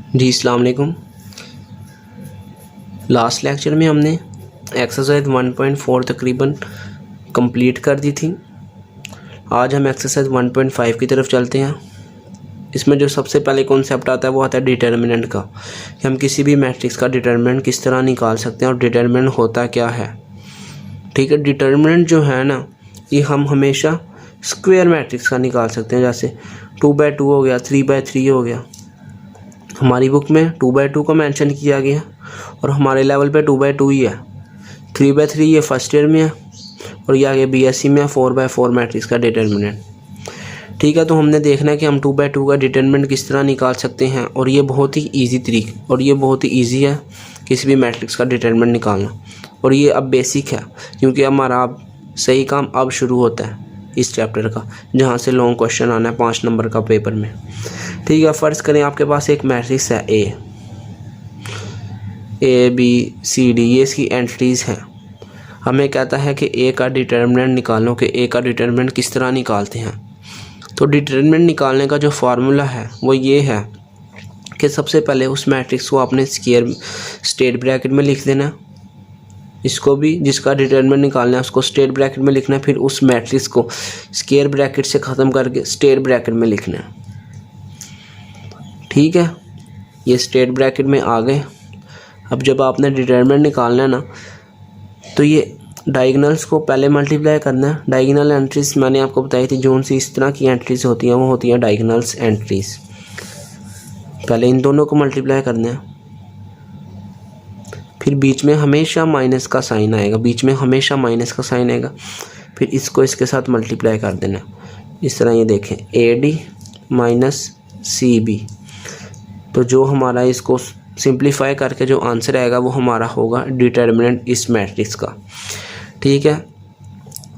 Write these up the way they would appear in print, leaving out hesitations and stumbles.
जी अस्सलाम वालेकुम। Last lecture में हमने एक्सरसाइज 1.4 तकरीबन कंप्लीट कर दी थी। आज हम एक्सरसाइज 1.5 की तरफ चलते हैं। इसमें जो सबसे पहले कॉन्सेप्ट आता है वो आता है डिटर्मिनेंट का, कि हम किसी भी मैट्रिक्स का डिटर्मिनेंट किस तरह निकाल सकते हैं और डिटर्मिनेंट होता क्या है। ठीक है, डिटर्मिनेंट जो है ना, ये हम हमेशा स्क्वायर मैट्रिक्स का निकाल सकते हैं। जैसे 2/2 हो गया, 3/3 हो गया। हमारी बुक में 2/2 को मेंशन किया गया और हमारे लेवल पे 2/2 ही है। 3/3 ये फर्स्ट ईयर में है और ये आगे बीएससी में है 4/4 मैट्रिक्स का डिटर्मिनेंट। ठीक है, तो हमने देखना है कि हम 2/2 का डिटर्मिनेंट किस तरह निकाल सकते हैं, और ये बहुत ही ईजी तरीका और ये बहुत ही ईजी है किसी भी मैट्रिक्स का डिटर्मिनेंट निकालना। और ये अब बेसिक है, क्योंकि हमारा अब सही काम अब शुरू होता है इस चैप्टर का, जहाँ से लॉन्ग क्वेश्चन आना है 5 नंबर का पेपर में। ठीक है, फ़र्ज़ करें आपके पास एक मैट्रिक्स है ए बी सी डी, ये इसकी एंटिटीज़ हैं। हमें कहता है कि ए का डिटर्मिनेंट निकालो, कि ए का डिटर्मिनेंट किस तरह निकालते हैं। तो डिटर्मिनेंट निकालने का जो फार्मूला है वो ये है कि सबसे पहले उस मैट्रिक्स को आपने स्टेट ब्रैकेट में लिख देना। इसको भी, जिसका डिटर्मिनेंट निकालना है उसको स्टेट ब्रैकेट में लिखना है, फिर उस मैट्रिक्स को स्क्वायर ब्रैकेट से ख़त्म करके स्टेट ब्रैकेट में लिखना है। ठीक है, ये स्टेट ब्रैकेट में आ गए। अब जब आपने डिटर्मिनेंट निकालना है ना, तो ये डायगोनल्स को पहले मल्टीप्लाई करना है। डायगोनल एंट्रीज मैंने आपको बताई थी, जो सी इस तरह की एंट्रीज होती हैं वो होती हैं डायगोनल्स एंट्रीज। पहले इन दोनों को मल्टीप्लाई करना है, फिर बीच में हमेशा माइनस का साइन आएगा, बीच में हमेशा माइनस का साइन आएगा। फिर इसको इसके साथ मल्टीप्लाई कर देना। इस तरह ये देखें, AD माइनस CB। तो जो हमारा, इसको सिंप्लीफाई करके जो आंसर आएगा वो हमारा होगा डिटर्मिनेंट इस मैट्रिक्स का। ठीक है,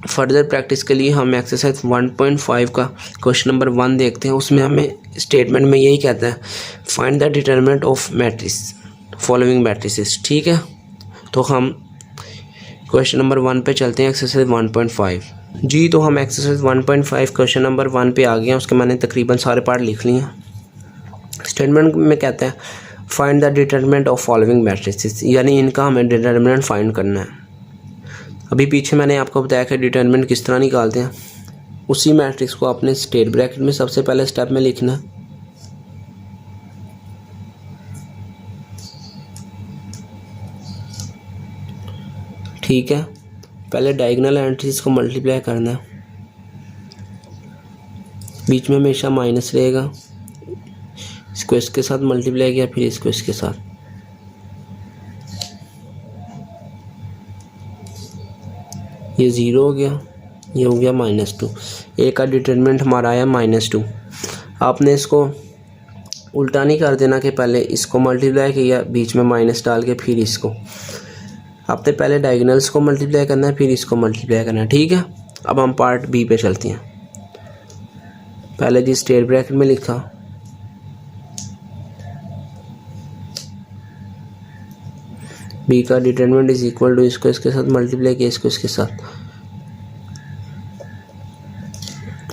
फर्दर प्रैक्टिस के लिए हम एक्सरसाइज 1.5 का क्वेश्चन नंबर 1 देखते हैं। उसमें हमें स्टेटमेंट में यही कहता है, find the determinant of matrix following matrices. ठीक है, तो हम क्वेश्चन नंबर 1 पे चलते हैं, एक्सरसाइज 1.5। जी, तो हम एक्सरसाइज 1.5 क्वेश्चन नंबर 1 पे आ गए हैं। उसके मैंने तकरीबन सारे पार्ट लिख लिए हैं। स्टेटमेंट में कहते हैं find the determinant of following matrices, यानी इनका हमें डिटर्मिनेंट फाइंड करना है। अभी पीछे मैंने आपको बताया कि डिटर्मिनेंट किस तरह निकालते हैं। उसी मैट्रिक्स को आपने स्टेट ब्रैकेट में सबसे पहले स्टेप में लिखना है। ठीक है, पहले डायगोनल एंट्रीज को मल्टीप्लाई करना है, बीच में हमेशा माइनस रहेगा। इसको इसके साथ मल्टीप्लाई किया, फिर इसको इसके साथ। ये 0 हो गया, ये हो गया -2। ए का डिटर्मिनेंट हमारा आया -2। आपने इसको उल्टा नहीं कर देना कि पहले इसको मल्टीप्लाई किया, बीच में माइनस डाल के फिर इसको। आपने पहले डायगोनल्स को मल्टीप्लाई करना है, फिर इसको मल्टीप्लाई करना है। ठीक है, अब हम पार्ट बी पे चलते हैं। पहले जी स्टेट ब्रैकेट में लिखा, बी का डिटर्मिनेंट इज इक्वल टू, इसको इसके साथ मल्टीप्लाई किया, इसको इसके साथ,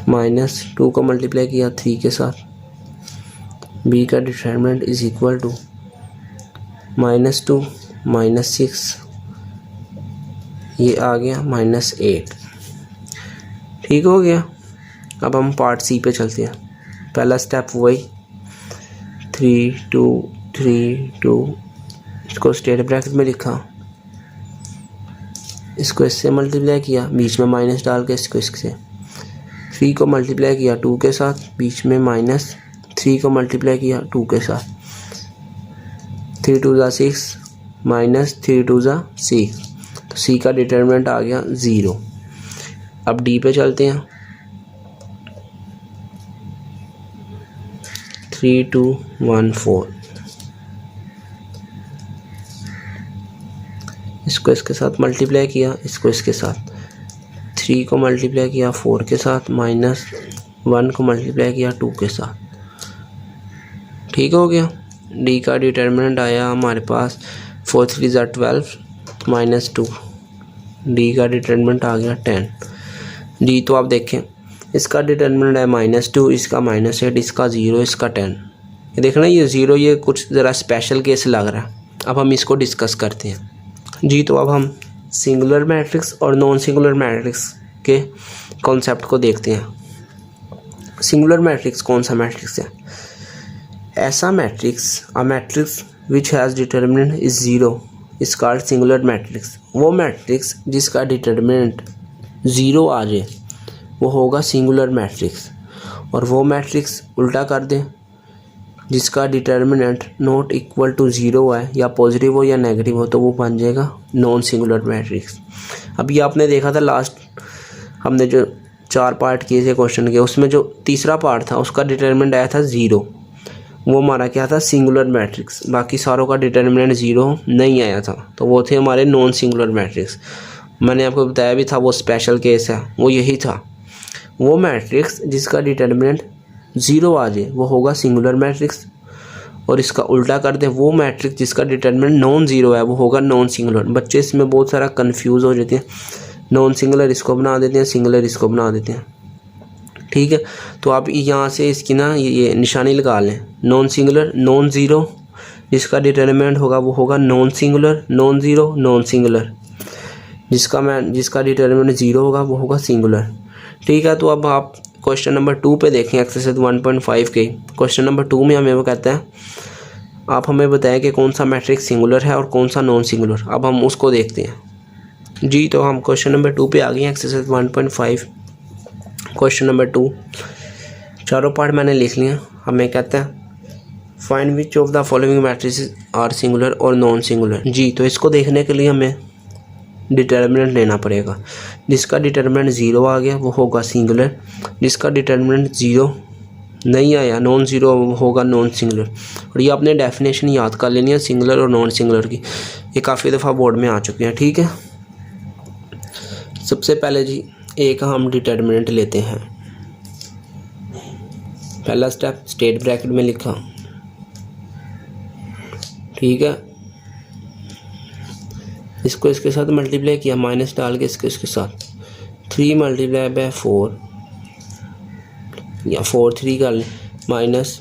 -2 को मल्टीप्लाई किया 3 के साथ। बी का डिटर्मिनेंट इज इक्वल टू -2 -6, ये आ गया -8। ठीक हो गया। अब हम पार्ट सी पे चलते हैं। पहला स्टेप वही 3 2 3 2, इसको स्टेट ब्रैकेट में लिखा, इसको इससे मल्टीप्लाई किया, बीच में माइनस डाल के इसको इससे। 3 को मल्टीप्लाई किया 2 के साथ, बीच में -3 को मल्टीप्लाई किया 2 के साथ। 3 2 ज़ा 6 -3 2 ज़ा 6। तो सी का डिटर्मिनेंट आ गया 0। अब डी पे चलते हैं। 3 2 1 4, इसको इसके साथ मल्टीप्लाई किया, इसको इसके साथ। 3 को मल्टीप्लाई किया 4 के साथ, -1 को मल्टीप्लाई किया 2 के साथ। ठीक हो गया। डी का डिटर्मिनेंट आया हमारे पास 4 3 ज़ा 12 -2। डी का डिटर्मिनेंट आ गया 10। डी तो आप देखें, इसका डिटर्मिनेंट है -2, इसका -8, इसका 0, इसका 10। ये देखना ये 0 ये कुछ ज़रा स्पेशल केस लग रहा है। अब हम इसको डिस्कस करते हैं जी। तो अब हम सिंगुलर मैट्रिक्स और नॉन सिंगुलर मैट्रिक्स के कॉन्सेप्ट को देखते हैं। सिंगुलर मैट्रिक्स कौन सा मैट्रिक्स है? ऐसा matrix, a matrix which has determinant is 0 is called singular matrix. वो मैट्रिक्स जिसका डिटर्मिनेंट 0 आ जाए वो होगा सिंगुलर मैट्रिक्स। और वो मैट्रिक्स उल्टा कर दें जिसका डिटर्मिनेंट नॉट इक्वल टू 0 है, या पॉजिटिव हो या नेगेटिव हो, तो वो बन जाएगा नॉन सिंगुलर मैट्रिक्स। अभी आपने देखा था लास्ट हमने जो 4 पार्ट किए थे क्वेश्चन के, उसमें जो तीसरा पार्ट था उसका डिटर्मिनेंट आया था 0, वो हमारा क्या था? Singular matrix. बाकी सारों का डिटर्मिनेंट 0 नहीं आया था, तो वो थे हमारे नॉन सिंगुलर मैट्रिक्स। मैंने आपको बताया भी था वो स्पेशल केस है, वो यही था। वो मैट्रिक्स जिसका डिटर्मिनेंट 0 आ जाए वो होगा सिंगुलर मैट्रिक्स, और इसका उल्टा कर दें वो मैट्रिक्स जिसका डिटर्मिनेंट नॉन 0 है वो होगा नॉन सिंगुलर। बच्चे इसमें बहुत सारा कंफ्यूज हो जाते हैं, नॉन सिंगुलर इसको बना देते हैं, सिंगुलर इसको बना देते हैं। ठीक है, तो आप यहाँ से इसकी ना ये निशानी लगा लें। नॉन सिंगुलर, नॉन 0 जिसका डिटर्मिनेंट होगा वो होगा non singular, non 0 non singular जिसका डिटर्मिनेंट 0 होगा वो होगा सिंगुलर। ठीक है, तो अब आप क्वेश्चन नंबर 2 पे देखें एक्सरसाइज 1.5 के। क्वेश्चन नंबर 2 में हमें वो कहता है आप हमें बताएं कि कौन सा मैट्रिक्स सिंगुलर है और कौन सा नॉन सिंगुलर। अब हम उसको देखते हैं जी। तो हम क्वेश्चन नंबर 2 पे आ गए हैं, एक्सरसाइज 1.5 क्वेश्चन नंबर 2। चारों पार्ट मैंने लिख लिया। हमें कहता है find which of the following matrices are singular और नॉन सिंगुलर जी। तो इसको देखने के लिए हमें डिटर्मिनेंट लेना पड़ेगा। जिसका डिटर्मिनेंट 0 आ गया वो होगा सिंगुलर, जिसका डिटर्मिनेंट 0 नहीं आया नॉन 0 होगा नॉन सिंगुलर। और ये आपने डेफिनेशन याद कर लेनी है सिंगुलर और नॉन सिंगुलर की, ये काफ़ी दफ़ा बोर्ड में आ चुके हैं। ठीक है, सबसे पहले जी ए का हम डिटर्मिनेंट लेते हैं। पहला स्टेप स्टेट ब्रैकेट में लिखा, ठीक है, इसको इसके साथ मल्टीप्लाई किया, माइनस डाल के इसके साथ 3 मल्टीप्लाई बाय 4 या 4 3 कर लें, माइनस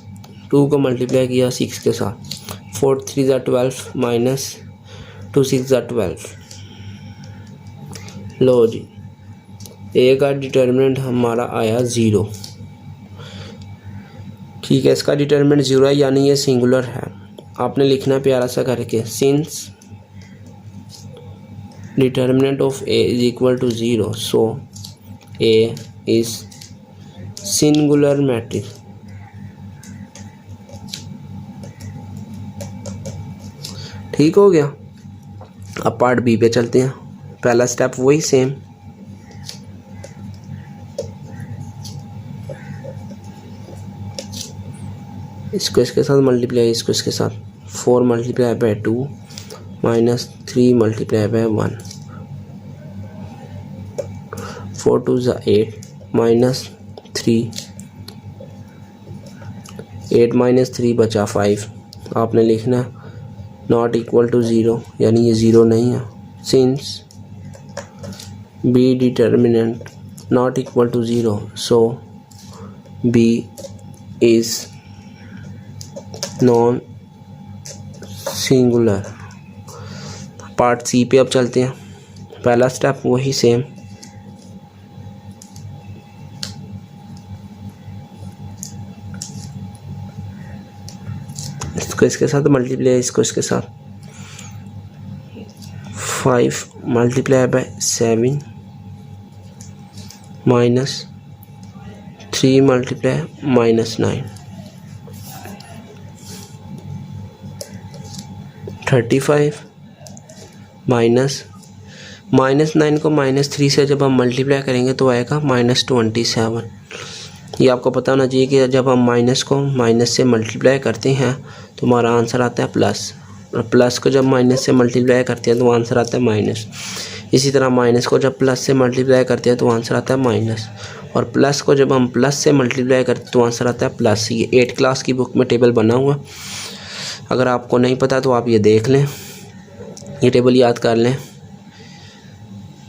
2 को मल्टीप्लाई किया 6 के साथ, 4 3 ज़ा 12 माइनस 2 6 ज़ा 12। लो जी, ए का डिटर्मिनेंट हमारा आया 0। ठीक है, इसका डिटर्मिनेंट 0 है यानी ये सिंगुलर है। आपने लिखना प्यारा सा करके, since determinant of a is equal to 0 so a is singular matrix। ठीक हो गया। अब पार्ट बी पे चलते हैं। पहला स्टेप वही सेम, इसको इसके साथ मल्टीप्लाई, इसको इसके साथ 4 multiply by 2 minus 3 multiply by 1, 4 2 ज़ा 8 माइनस 3, 8 माइनस 3 बचा 5। आपने लिखना नॉट इक्वल टू 0 यानी ये 0 नहीं है। Since B determinant not equal to 0 so B is non singular. Part C पे अब चलते हैं। पहला स्टेप वही सेम, इसको इसके साथ मल्टीप्लाई, इसको इसके साथ 5 multiply by 7 minus 3 multiply minus 9, 35 minus 9 को -3 से जब हम मल्टीप्लाई करेंगे तो आएगा -27। ये आपको पता होना चाहिए कि जब हम माइनस को माइनस से मल्टीप्लाई करते हैं तो हमारा आंसर आता है प्लस, और प्लस को जब माइनस से मल्टीप्लाई करते हैं तो आंसर आता है माइनस। इसी तरह माइनस को जब प्लस से मल्टीप्लाई करते हैं तो आंसर आता है माइनस, और प्लस को जब हम प्लस से मल्टीप्लाई करते हैं तो आंसर आता है प्लस। ये 8 क्लास की बुक में टेबल बना हुआ, अगर आपको नहीं पता तो आप ये देख लें, ये टेबल याद कर लें।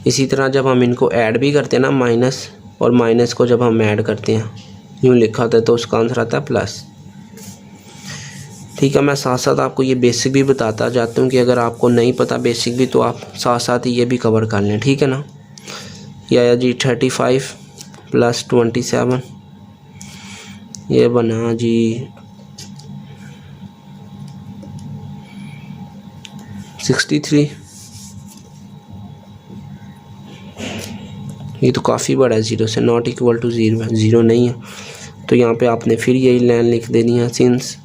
इसी तरह जब हम इनको ऐड भी करते हैं ना, माइनस और माइनस को जब हम ऐड करते हैं यूँ लिखा होता है तो उसका आंसर आता है प्लस। ठीक है, मैं साथ साथ आपको ये बेसिक भी बताता जाता हूँ कि अगर आपको नहीं पता बेसिक भी तो आप साथ साथ ही ये भी कवर कर लें, ठीक है ना। ये आया जी 35 + 27, ये बना जी 63। ये तो काफ़ी बड़ा है, 0 से नॉट इक्वल टू 0 है, 0 नहीं है, तो यहाँ पे आपने फिर यही लाइन लिख देनी है, since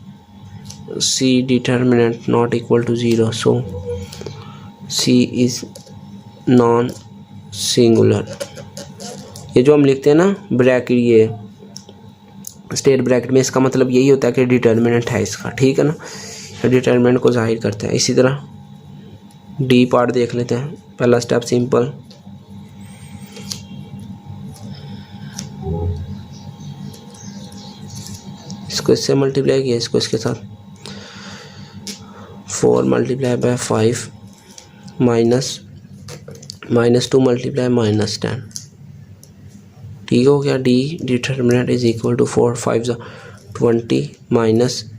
C determinant not equal to 0 so C is non singular. ये जो हम लिखते हैं ना ब्रैकेट, ये स्टेट ब्रैकेट में, इसका मतलब यही होता है कि डिटर्मिनेंट है इसका, ठीक है ना, डिटर्मिनेंट को जाहिर करता है। इसी तरह डी पार्ट देख लेते हैं। पहला स्टेप सिंपल, इसको इससे मल्टीप्लाई किया, इसको इसके साथ 4 × 5 -2 × -10, ठीक हो गया। D determinant is equal to 4 5 20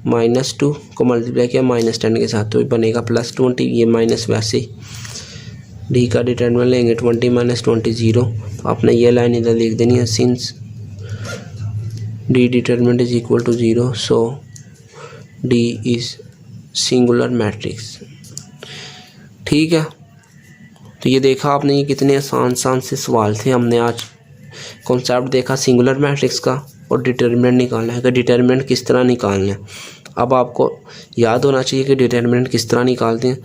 -2 को मल्टीप्लाई किया -10 के साथ, तो बनेगा +20, ये माइनस वैसे ही। डी का डिटर्मिनेंट लेंगे 20 - 20 0, आपने ये लाइन इधर लिख देनी है, since D determinant is equal to 0 so D is singular matrix, ठीक है। तो ये देखा आपने, ये कितने आसान से सवाल थे। हमने आज कॉन्सेप्ट देखा सिंगुलर मैट्रिक्स का और डिटर्मिनेंट निकालना है कि डिटर्मिनेंट किस तरह निकालना है। अब आपको याद होना चाहिए कि डिटर्मिनेंट किस तरह निकालते हैं।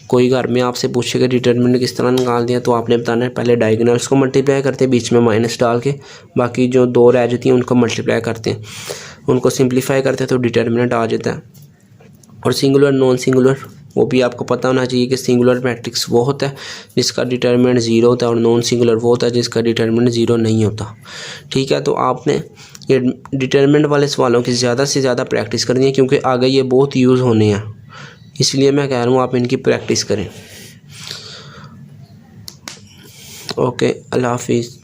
कोई घर में आपसे पूछे कि डिटर्मिनेंट किस तरह निकालते हैं, तो आपने बताना है पहले डायगोनल्स को मल्टीप्लाई करते हैं, बीच में माइनस डाल के, बाकी जो 2 रह जाती हैं उनको मल्टीप्लाई करते हैं, उनको सिंप्लीफाई करते हैं तो डिटर्मिनेंट आ जाता है। और सिंगुलर नॉन सिंगुलर वो भी आपको पता होना चाहिए कि सिंगुलर मैट्रिक्स वो होता है जिसका डिटर्मिनेंट 0 होता है और नॉन सिंगुलर वो होता है जिसका डिटर्मिनेंट 0 नहीं होता, ठीक है। तो आपने ये डिटर्मिनेंट वाले सवालों की ज़्यादा से ज़्यादा प्रैक्टिस करनी है, क्योंकि आगे ये बहुत यूज़ होने हैं, इसलिए मैं कह रहा हूँ आप इनकी प्रैक्टिस करें। ओके, अल्लाह हाफिज़।